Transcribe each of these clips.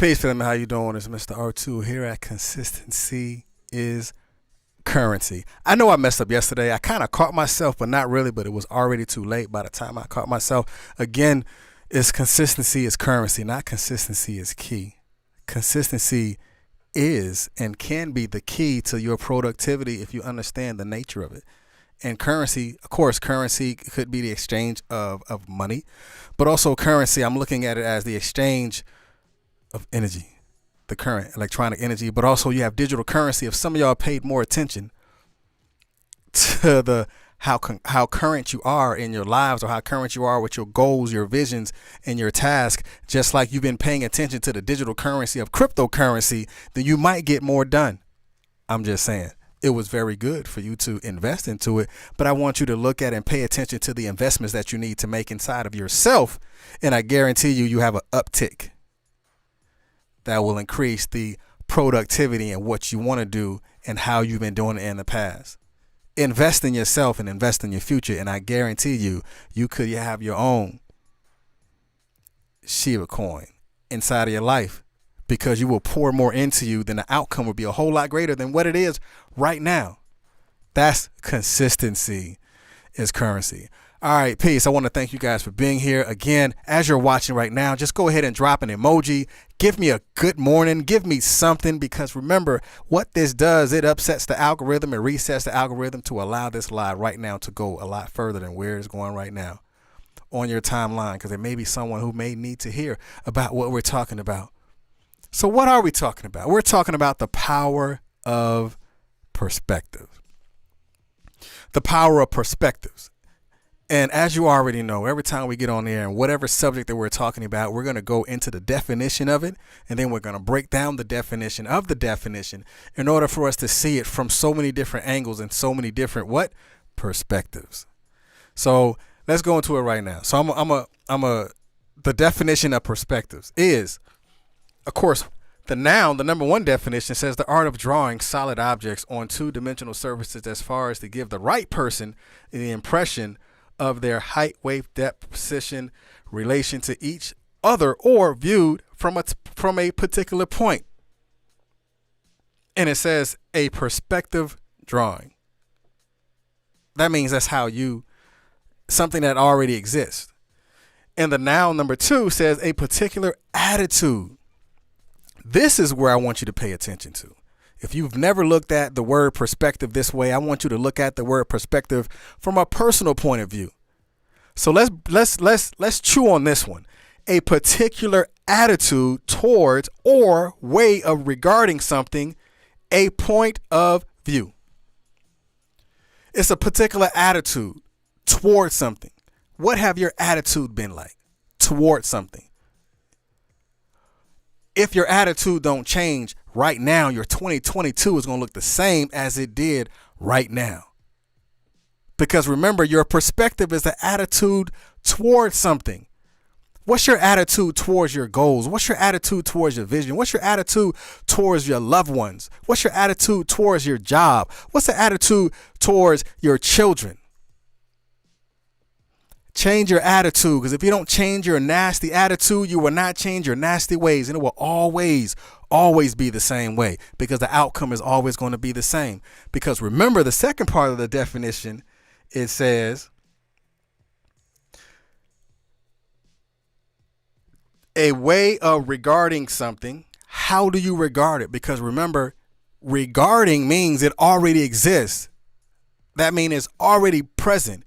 Peace, family. How you doing? It's Mr. R2 here at Consistency is Currency. I know I messed up yesterday. I kind of caught myself, but not really, but it was already too late by the time I caught myself. Again, it's consistency is currency, not consistency is key. Consistency is and can be the key to your productivity if you understand the nature of it. And currency, of course, currency could be the exchange of money, but also currency, I'm looking at it as the exchange of energy, the current electronic energy, but also you have digital currency. If some of y'all paid more attention to the how current you are in your lives, or how current you are with your goals, your visions, and your task, just like you've been paying attention to the digital currency of cryptocurrency, then you might get more done. I'm just saying. It was very good for you to invest into it, but I want you to look at and pay attention to the investments that you need to make inside of yourself, and I guarantee you have an uptick that will increase the productivity and what you want to do and how you've been doing it in the past. Invest in yourself and invest in your future, and I guarantee you could have your own Shiba coin inside of your life, because you will pour more into you, then the outcome will be a whole lot greater than what it is right now. That's consistency is currency. All right, peace. I want to thank you guys for being here. Again, as you're watching right now, just go ahead and drop an emoji. Give me a good morning. Give me something, because remember what this does, it upsets the algorithm and resets the algorithm to allow this live right now to go a lot further than where it's going right now on your timeline, because there may be someone who may need to hear about what we're talking about. So what are we talking about? We're talking about the power of perspective. The power of perspectives. And as you already know, every time we get on there and whatever subject that we're talking about, we're going to go into the definition of it, and then we're going to break down the definition of the definition in order for us to see it from so many different angles and so many different perspectives. So let's go into it right now. So the definition of perspectives is, of course, the noun, the number one definition says the art of drawing solid objects on two-dimensional surfaces as far as to give the right person the impression of their height, weight, depth, position, relation to each other, or viewed from a particular point. And it says a perspective drawing. That means that's how something that already exists. And the noun number two says a particular attitude. This is where I want you to pay attention to. If you've never looked at the word perspective this way, I want you to look at the word perspective from a personal point of view. So let's chew on this one. A particular attitude towards or way of regarding something, a point of view. It's a particular attitude towards something. What have your attitude been like towards something? If your attitude don't change right now, your 2022 is going to look the same as it did right now. Because remember, your perspective is the attitude towards something. What's your attitude towards your goals? What's your attitude towards your vision? What's your attitude towards your loved ones? What's your attitude towards your job? What's the attitude towards your children? Change your attitude, because if you don't change your nasty attitude, you will not change your nasty ways, and it will always be the same way, because the outcome is always going to be the same. Because remember, the second part of the definition, it says a way of regarding something. How do you regard it? Because remember, regarding means it already exists. That means it's already present.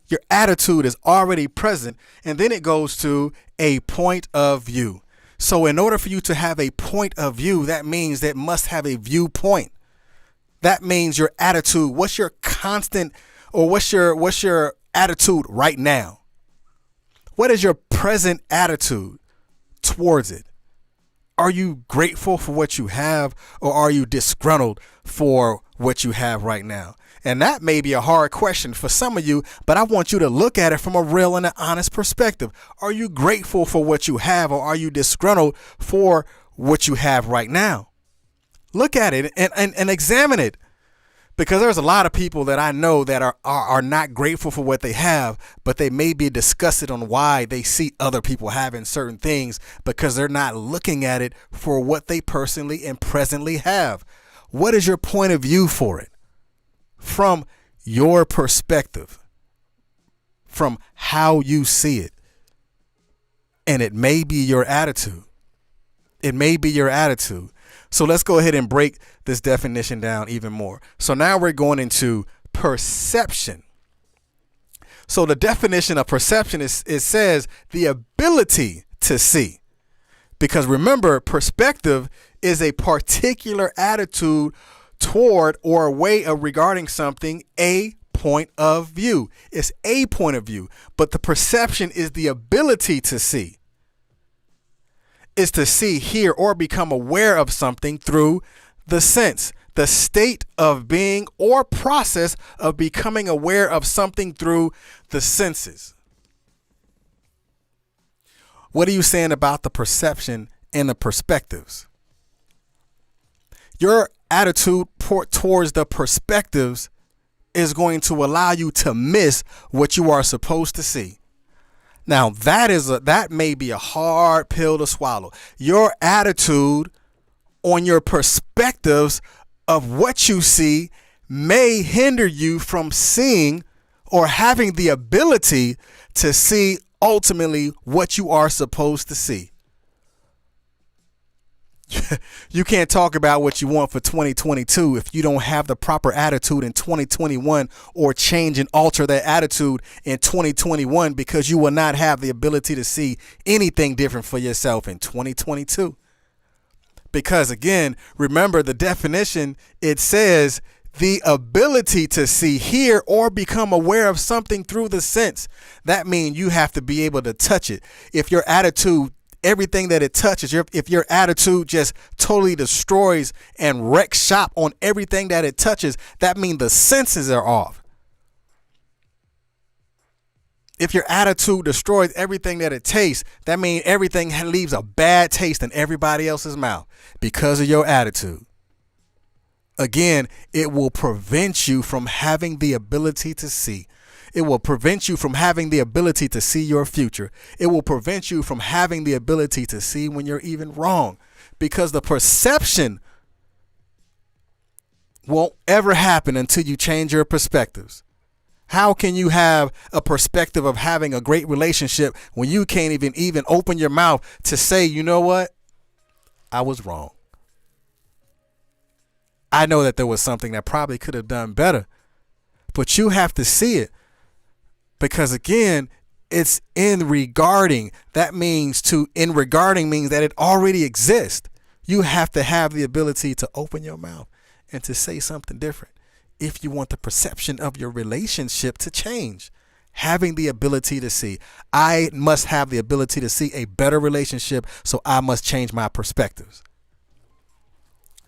Your attitude is already present. And then it goes to a point of view. So in order for you to have a point of view, that means that must have a viewpoint. That means your attitude. What's your constant, or what's your attitude right now? What is your present attitude towards it? Are you grateful for what you have, or are you disgruntled for what you have right now? And that may be a hard question for some of you, but I want you to look at it from a real and an honest perspective. Are you grateful for what you have, or are you disgruntled for what you have right now? Look at it and examine it. Because there's a lot of people that I know that are not grateful for what they have, but they may be disgusted on why they see other people having certain things because they're not looking at it for what they personally and presently have. What is your point of view for it? From your perspective, from how you see it. And it may be your attitude. It may be your attitude. So let's go ahead and break this definition down even more. So now we're going into perception. So the definition of perception is, it says the ability to see. Because remember, perspective is a particular attitude toward or a way of regarding something, a point of view. It's a point of view, but the perception is the ability to see. Is to see, hear, or become aware of something through the sense, the state of being or process of becoming aware of something through the senses. What are you saying about the perception and the perspectives? Your attitude towards the perspectives is going to allow you to miss what you are supposed to see. Now, that may be a hard pill to swallow. Your attitude on your perspectives of what you see may hinder you from seeing or having the ability to see ultimately what you are supposed to see. You can't talk about what you want for 2022 if you don't have the proper attitude in 2021, or change and alter that attitude in 2021, because you will not have the ability to see anything different for yourself in 2022. Because again, remember the definition, it says the ability to see, hear, or become aware of something through the sense. That means you have to be able to touch it. If your attitude, everything that it touches, if your attitude just totally destroys and wrecks shop on everything that it touches, that means the senses are off. If your attitude destroys everything that it tastes, that means everything leaves a bad taste in everybody else's mouth because of your attitude. Again, it will prevent you from having the ability to see. It will prevent you from having the ability to see your future. It will prevent you from having the ability to see when you're even wrong, because the perception won't ever happen until you change your perspectives. How can you have a perspective of having a great relationship when you can't even open your mouth to say, you know what? I was wrong. I know that there was something that probably could have done better, but you have to see it. Because again, it's in regarding. That means in regarding means that it already exists. You have to have the ability to open your mouth and to say something different if you want the perception of your relationship to change. Having the ability to see. I must have the ability to see a better relationship, so I must change my perspectives.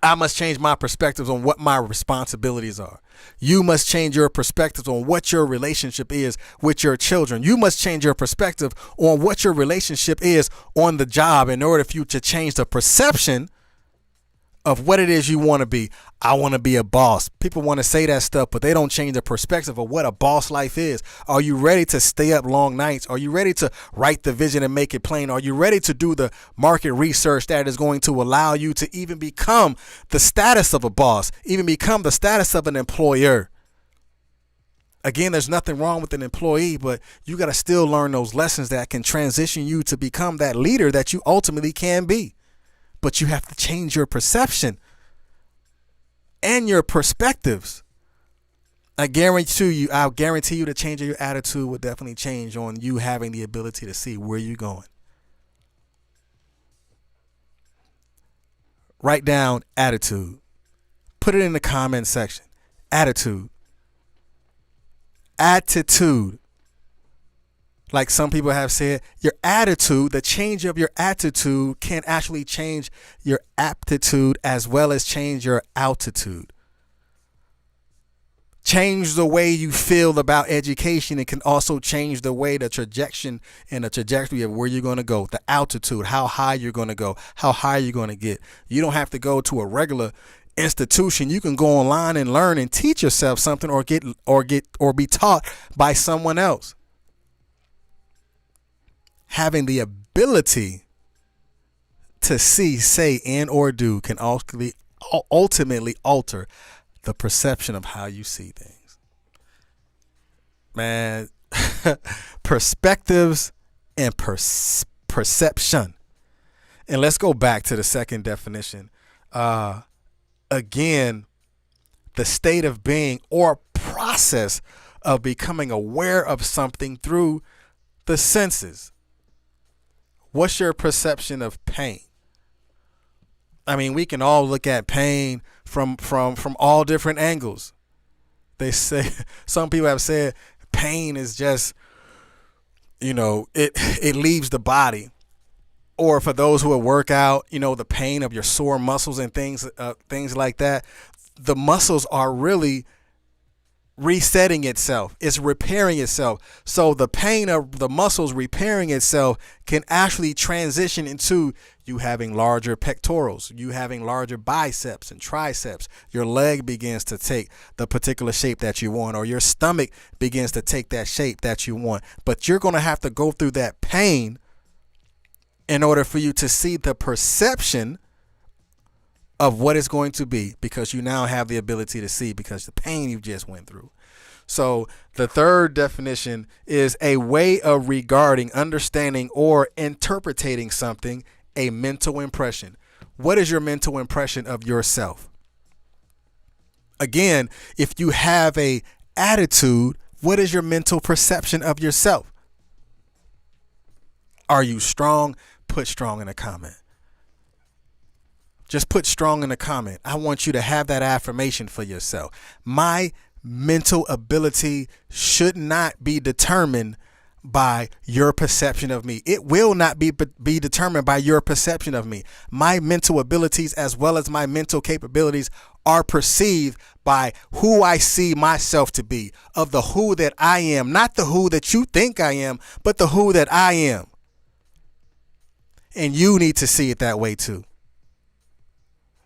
I must change my perspectives on what my responsibilities are. You must change your perspectives on what your relationship is with your children. You must change your perspective on what your relationship is on the job in order for you to change the perception of what it is you want to be. I want to be a boss. People want to say that stuff, but they don't change the perspective of what a boss life is. Are you ready to stay up long nights? Are you ready to write the vision and make it plain? Are you ready to do the market research that is going to allow you to even become the status of a boss, even become the status of an employer? Again, there's nothing wrong with an employee, but you got to still learn those lessons that can transition you to become that leader that you ultimately can be. But you have to change your perception and your perspectives. I'll guarantee you the change of your attitude will definitely change on you having the ability to see where you're going. Write down attitude. Put it in the comment section. Attitude. Attitude. Like some people have said, your attitude, the change of your attitude can actually change your aptitude as well as change your altitude. Change the way you feel about education. It can also change the way the trajectory of where you're going to go, the altitude, how high you're going to go, how high you're going to get. You don't have to go to a regular institution. You can go online and learn and teach yourself something, or be taught by someone else. Having the ability to see, say, and or do can ultimately alter the perception of how you see things. Man, perspectives and perception. And let's go back to the second definition. Again, the state of being or process of becoming aware of something through the senses. What's your perception of pain? I mean, we can all look at pain from all different angles. They say, some people have said pain is just, it leaves the body. Or for those who work out, the pain of your sore muscles and things like that. The muscles are really resetting itself. It's repairing itself. So the pain of the muscles repairing itself can actually transition into you having larger pectorals, you having larger biceps and triceps. Your leg begins to take the particular shape that you want, or your stomach begins to take that shape that you want. But you're going to have to go through that pain in order for you to see the perception of what it's going to be, because you now have the ability to see because the pain you just went through. So the third definition is a way of regarding, understanding, or interpreting something, a mental impression. What is your mental impression of yourself? Again, if you have a attitude, what is your mental perception of yourself? Are you strong? Put strong in a comment. Just put strong in the comment. I want you to have that affirmation for yourself. My mental ability should not be determined by your perception of me. It will not be determined by your perception of me. My mental abilities as well as my mental capabilities are perceived by who I see myself to be, of the who that I am, not the who that you think I am, but the who that I am. And you need to see it that way too.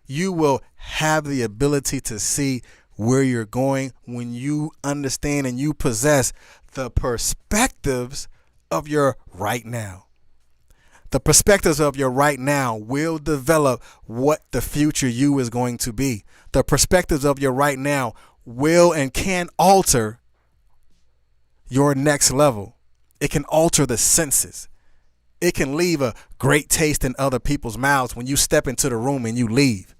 You will have the ability to see where you're going when you understand and you possess the perspectives of your right now. The perspectives of your right now will develop what the future you is going to be. The perspectives of your right now will and can alter your next level. It can alter the senses. It can leave a great taste in other people's mouths when you step into the room and you leave.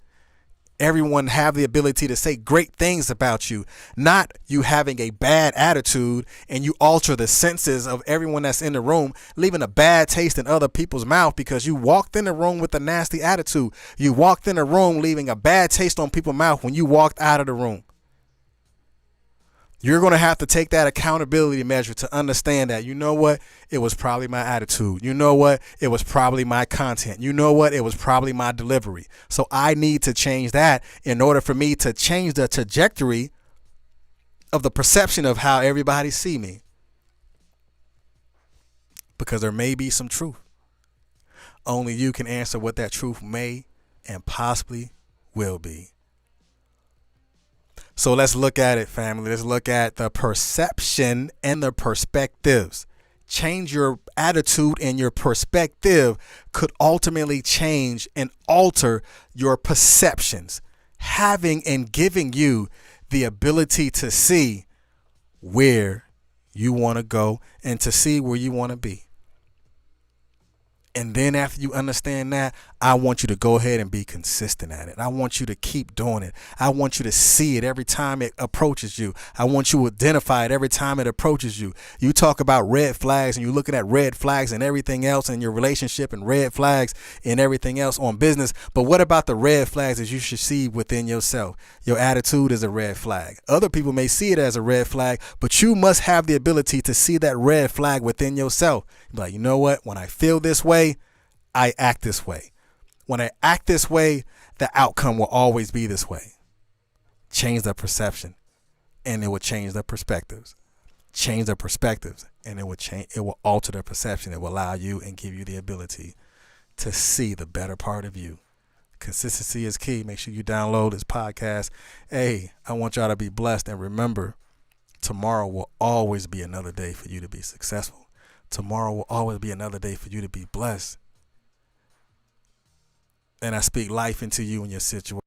Everyone have the ability to say great things about you, not you having a bad attitude and you alter the senses of everyone that's in the room, leaving a bad taste in other people's mouth because you walked in the room with a nasty attitude. You walked in the room leaving a bad taste on people's mouth when you walked out of the room. You're going to have to take that accountability measure to understand that, you know what, it was probably my attitude. You know what, it was probably my content. You know what, it was probably my delivery. So I need to change that in order for me to change the trajectory of the perception of how everybody see me. Because there may be some truth. Only you can answer what that truth may and possibly will be. So let's look at it, family. Let's look at the perception and the perspectives. Change your attitude and your perspective could ultimately change and alter your perceptions, having and giving you the ability to see where you want to go and to see where you want to be. And then after you understand that, I want you to go ahead and be consistent at it. I want you to keep doing it. I want you to see it every time it approaches you. I want you to identify it every time it approaches you. You talk about red flags and you're looking at red flags and everything else in your relationship and red flags and everything else on business. But what about the red flags that you should see within yourself? Your attitude is a red flag. Other people may see it as a red flag, but you must have the ability to see that red flag within yourself. Be like, you know what? When I feel this way, I act this way. When I act this way, the outcome will always be this way. Change the perception and it will change the perspectives. Change the perspectives and it will alter the perception. It will allow you and give you the ability to see the better part of you. Consistency is key. Make sure you download this podcast. Hey, I want y'all to be blessed. And remember, tomorrow will always be another day for you to be successful. Tomorrow will always be another day for you to be blessed. And I speak life into you and your situation.